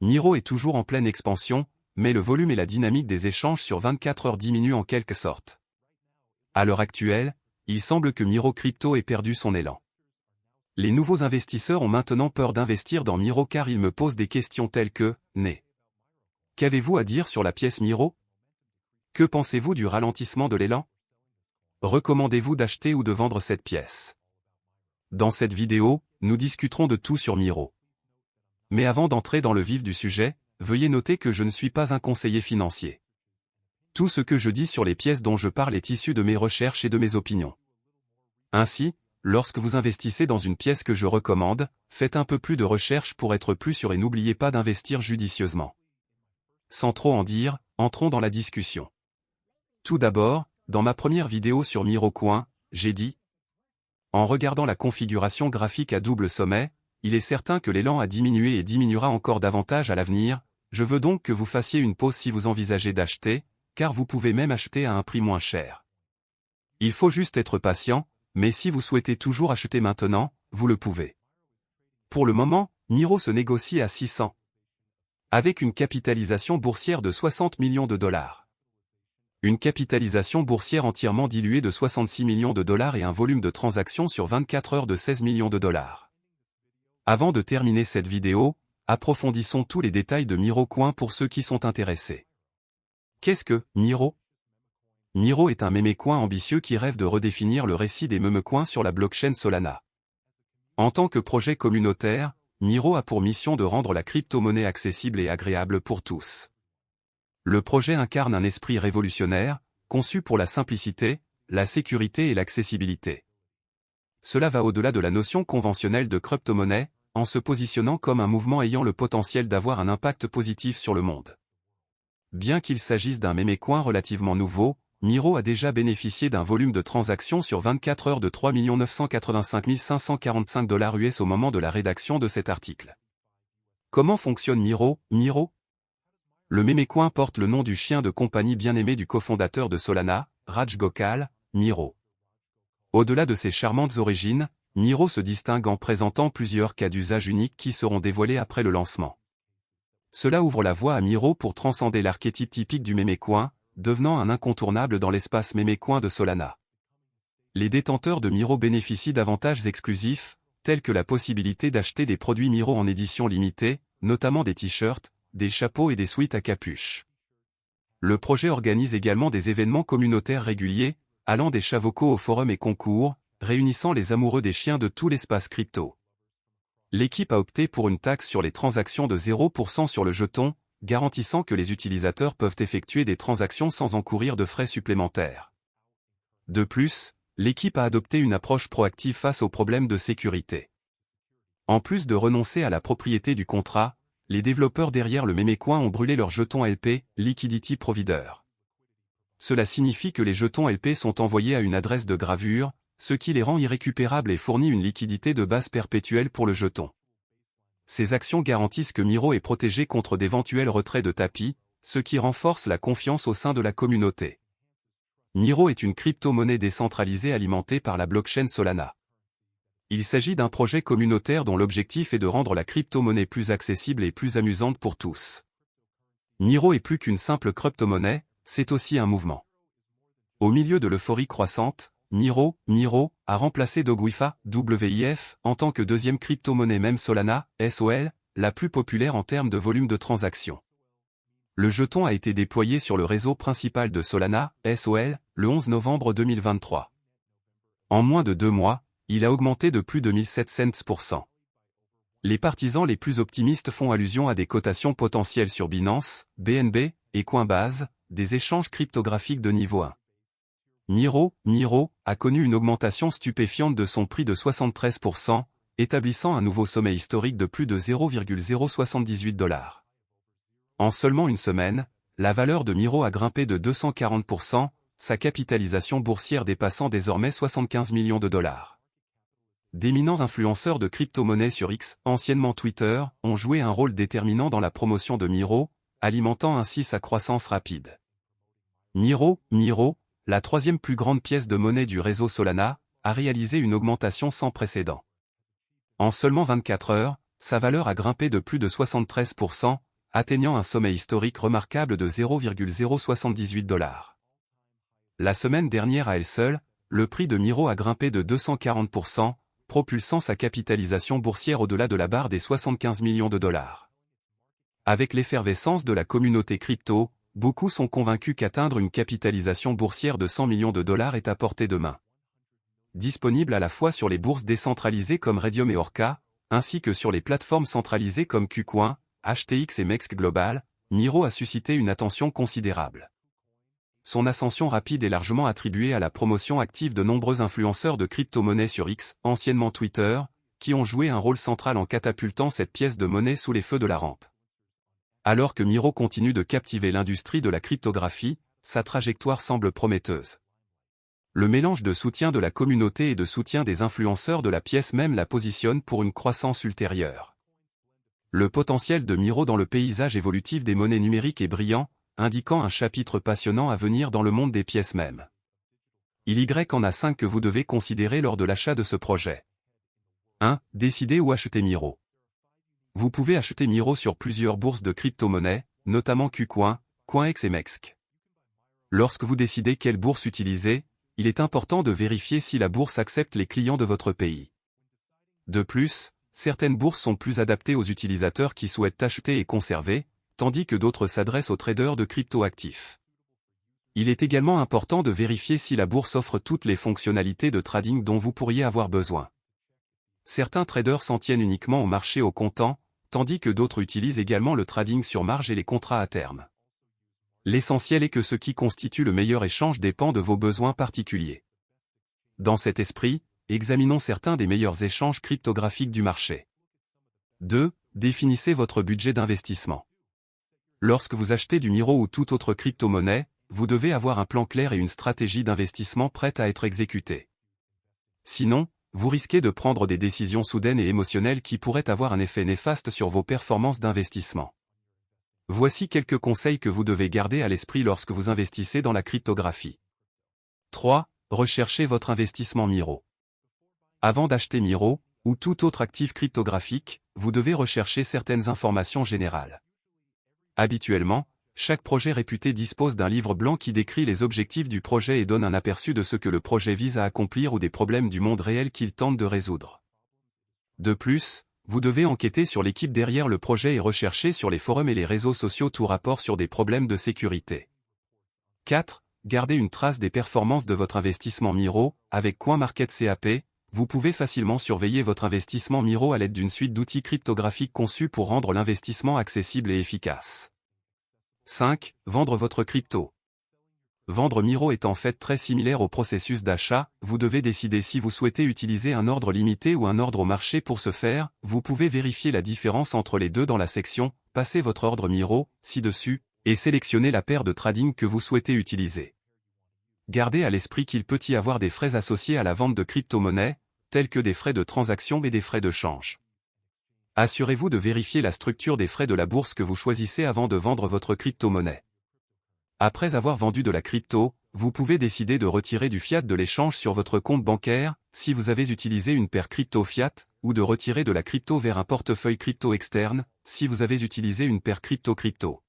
Miro est toujours en pleine expansion, mais le volume et la dynamique des échanges sur 24 heures diminuent en quelque sorte. À l'heure actuelle, il semble que Miro Crypto ait perdu son élan. Les nouveaux investisseurs ont maintenant peur d'investir dans Miro car ils me posent des questions telles que « Né. Qu'avez-vous à dire sur la pièce Miro? Que pensez-vous du ralentissement de l'élan? Recommandez-vous d'acheter ou de vendre cette pièce ?» Dans cette vidéo, nous discuterons de tout sur Miro. Mais avant d'entrer dans le vif du sujet, veuillez noter que je ne suis pas un conseiller financier. Tout ce que je dis sur les pièces dont je parle est issu de mes recherches et de mes opinions. Ainsi, lorsque vous investissez dans une pièce que je recommande, faites un peu plus de recherche pour être plus sûr et n'oubliez pas d'investir judicieusement. Sans trop en dire, entrons dans la discussion. Tout d'abord, dans ma première vidéo sur MiroCoin, j'ai dit « En regardant la configuration graphique à double sommet, il est certain que l'élan a diminué et diminuera encore davantage à l'avenir, je veux donc que vous fassiez une pause si vous envisagez d'acheter, car vous pouvez même acheter à un prix moins cher. Il faut juste être patient, mais si vous souhaitez toujours acheter maintenant, vous le pouvez. Pour le moment, Miro se négocie à 600. Avec une capitalisation boursière de 60 millions de dollars. Une capitalisation boursière entièrement diluée de 66 millions de dollars et un volume de transactions sur 24 heures de 16 millions de dollars. Avant de terminer cette vidéo, approfondissons tous les détails de MiroCoin pour ceux qui sont intéressés. Qu'est-ce que Miro? Miro est un mémécoin ambitieux qui rêve de redéfinir le récit des mémécoins sur la blockchain Solana. En tant que projet communautaire, Miro a pour mission de rendre la crypto-monnaie accessible et agréable pour tous. Le projet incarne un esprit révolutionnaire, conçu pour la simplicité, la sécurité et l'accessibilité. Cela va au-delà de la notion conventionnelle de crypto-monnaie, en se positionnant comme un mouvement ayant le potentiel d'avoir un impact positif sur le monde. Bien qu'il s'agisse d'un mémécoin relativement nouveau, Miro a déjà bénéficié d'un volume de transactions sur 24 heures de 3 985 545 $ US au moment de la rédaction de cet article. Comment fonctionne Miro? Le mémécoin porte le nom du chien de compagnie bien-aimé du cofondateur de Solana, Raj Gokal, Miro. Au-delà de ses charmantes origines, Miro se distingue en présentant plusieurs cas d'usage uniques qui seront dévoilés après le lancement. Cela ouvre la voie à Miro pour transcender l'archétype typique du mémécoin, devenant un incontournable dans l'espace mémécoin de Solana. Les détenteurs de Miro bénéficient d'avantages exclusifs, tels que la possibilité d'acheter des produits Miro en édition limitée, notamment des t-shirts, des chapeaux et des suites à capuche. Le projet organise également des événements communautaires réguliers, allant des chats vocaux aux forums et concours, réunissant les amoureux des chiens de tout l'espace crypto. L'équipe a opté pour une taxe sur les transactions de 0% sur le jeton, garantissant que les utilisateurs peuvent effectuer des transactions sans encourir de frais supplémentaires. De plus, l'équipe a adopté une approche proactive face aux problèmes de sécurité. En plus de renoncer à la propriété du contrat, les développeurs derrière le mémécoin ont brûlé leurs jetons LP, Liquidity Provider. Cela signifie que les jetons LP sont envoyés à une adresse de gravure, ce qui les rend irrécupérables et fournit une liquidité de base perpétuelle pour le jeton. Ces actions garantissent que Miro est protégé contre d'éventuels retraits de tapis, ce qui renforce la confiance au sein de la communauté. Miro est une crypto-monnaie décentralisée alimentée par la blockchain Solana. Il s'agit d'un projet communautaire dont l'objectif est de rendre la crypto-monnaie plus accessible et plus amusante pour tous. Miro est plus qu'une simple crypto-monnaie, c'est aussi un mouvement. Au milieu de l'euphorie croissante, Miro a remplacé Dogewifa, WIF, en tant que deuxième crypto-monnaie même Solana, SOL, la plus populaire en termes de volume de transactions. Le jeton a été déployé sur le réseau principal de Solana, SOL, le 11 novembre 2023. En moins de 2 mois, il a augmenté de plus de 1700%. Les partisans les plus optimistes font allusion à des cotations potentielles sur Binance, BNB et Coinbase, des échanges cryptographiques de niveau 1. Miro a connu une augmentation stupéfiante de son prix de 73%, établissant un nouveau sommet historique de plus de 0,078 $. En seulement une semaine, la valeur de Miro a grimpé de 240%, sa capitalisation boursière dépassant désormais 75 millions de dollars. D'éminents influenceurs de crypto-monnaies sur X, anciennement Twitter, ont joué un rôle déterminant dans la promotion de Miro, alimentant ainsi sa croissance rapide. Miro, la troisième plus grande pièce de monnaie du réseau Solana, a réalisé une augmentation sans précédent. En seulement 24 heures, sa valeur a grimpé de plus de 73%, atteignant un sommet historique remarquable de 0,078 $. La semaine dernière à elle seule, le prix de Miro a grimpé de 240%, propulsant sa capitalisation boursière au-delà de la barre des 75 millions de dollars. Avec l'effervescence de la communauté crypto, beaucoup sont convaincus qu'atteindre une capitalisation boursière de 100 millions de dollars est à portée de main. Disponible à la fois sur les bourses décentralisées comme Raydium et Orca, ainsi que sur les plateformes centralisées comme KuCoin, HTX et Mex Global, Miro a suscité une attention considérable. Son ascension rapide est largement attribuée à la promotion active de nombreux influenceurs de crypto-monnaies sur X, anciennement Twitter, qui ont joué un rôle central en catapultant cette pièce de monnaie sous les feux de la rampe. Alors que Miro continue de captiver l'industrie de la cryptographie, sa trajectoire semble prometteuse. Le mélange de soutien de la communauté et de soutien des influenceurs de la pièce même la positionne pour une croissance ultérieure. Le potentiel de Miro dans le paysage évolutif des monnaies numériques est brillant, indiquant un chapitre passionnant à venir dans le monde des pièces mêmes. Il y en a 5 que vous devez considérer lors de l'achat de ce projet. 1. Décider où acheter Miro. Vous pouvez acheter Miro sur plusieurs bourses de crypto-monnaies, notamment KuCoin, CoinEx et Mex. Lorsque vous décidez quelle bourse utiliser, il est important de vérifier si la bourse accepte les clients de votre pays. De plus, certaines bourses sont plus adaptées aux utilisateurs qui souhaitent acheter et conserver, tandis que d'autres s'adressent aux traders de crypto-actifs. Il est également important de vérifier si la bourse offre toutes les fonctionnalités de trading dont vous pourriez avoir besoin. Certains traders s'en tiennent uniquement au marché au comptant, tandis que d'autres utilisent également le trading sur marge et les contrats à terme. L'essentiel est que ce qui constitue le meilleur échange dépend de vos besoins particuliers. Dans cet esprit, examinons certains des meilleurs échanges cryptographiques du marché. 2. Définissez votre budget d'investissement. Lorsque vous achetez du Miro ou toute autre crypto-monnaie, vous devez avoir un plan clair et une stratégie d'investissement prête à être exécutée. Sinon, vous risquez de prendre des décisions soudaines et émotionnelles qui pourraient avoir un effet néfaste sur vos performances d'investissement. Voici quelques conseils que vous devez garder à l'esprit lorsque vous investissez dans la cryptographie. 3. Recherchez votre investissement Miro. Avant d'acheter Miro, ou tout autre actif cryptographique, vous devez rechercher certaines informations générales. Habituellement, chaque projet réputé dispose d'un livre blanc qui décrit les objectifs du projet et donne un aperçu de ce que le projet vise à accomplir ou des problèmes du monde réel qu'il tente de résoudre. De plus, vous devez enquêter sur l'équipe derrière le projet et rechercher sur les forums et les réseaux sociaux tout rapport sur des problèmes de sécurité. 4. Gardez une trace des performances de votre investissement Miro. Avec CoinMarketCap, vous pouvez facilement surveiller votre investissement Miro à l'aide d'une suite d'outils cryptographiques conçus pour rendre l'investissement accessible et efficace. 5. Vendre votre crypto. Vendre Miro est en fait très similaire au processus d'achat, vous devez décider si vous souhaitez utiliser un ordre limité ou un ordre au marché pour ce faire, vous pouvez vérifier la différence entre les deux dans la section « Passez votre ordre Miro » ci-dessus, et sélectionnez la paire de trading que vous souhaitez utiliser. Gardez à l'esprit qu'il peut y avoir des frais associés à la vente de crypto-monnaies, tels que des frais de transaction et des frais de change. Assurez-vous de vérifier la structure des frais de la bourse que vous choisissez avant de vendre votre crypto-monnaie. Après avoir vendu de la crypto, vous pouvez décider de retirer du fiat de l'échange sur votre compte bancaire, si vous avez utilisé une paire crypto-fiat, ou de retirer de la crypto vers un portefeuille crypto externe, si vous avez utilisé une paire crypto-crypto.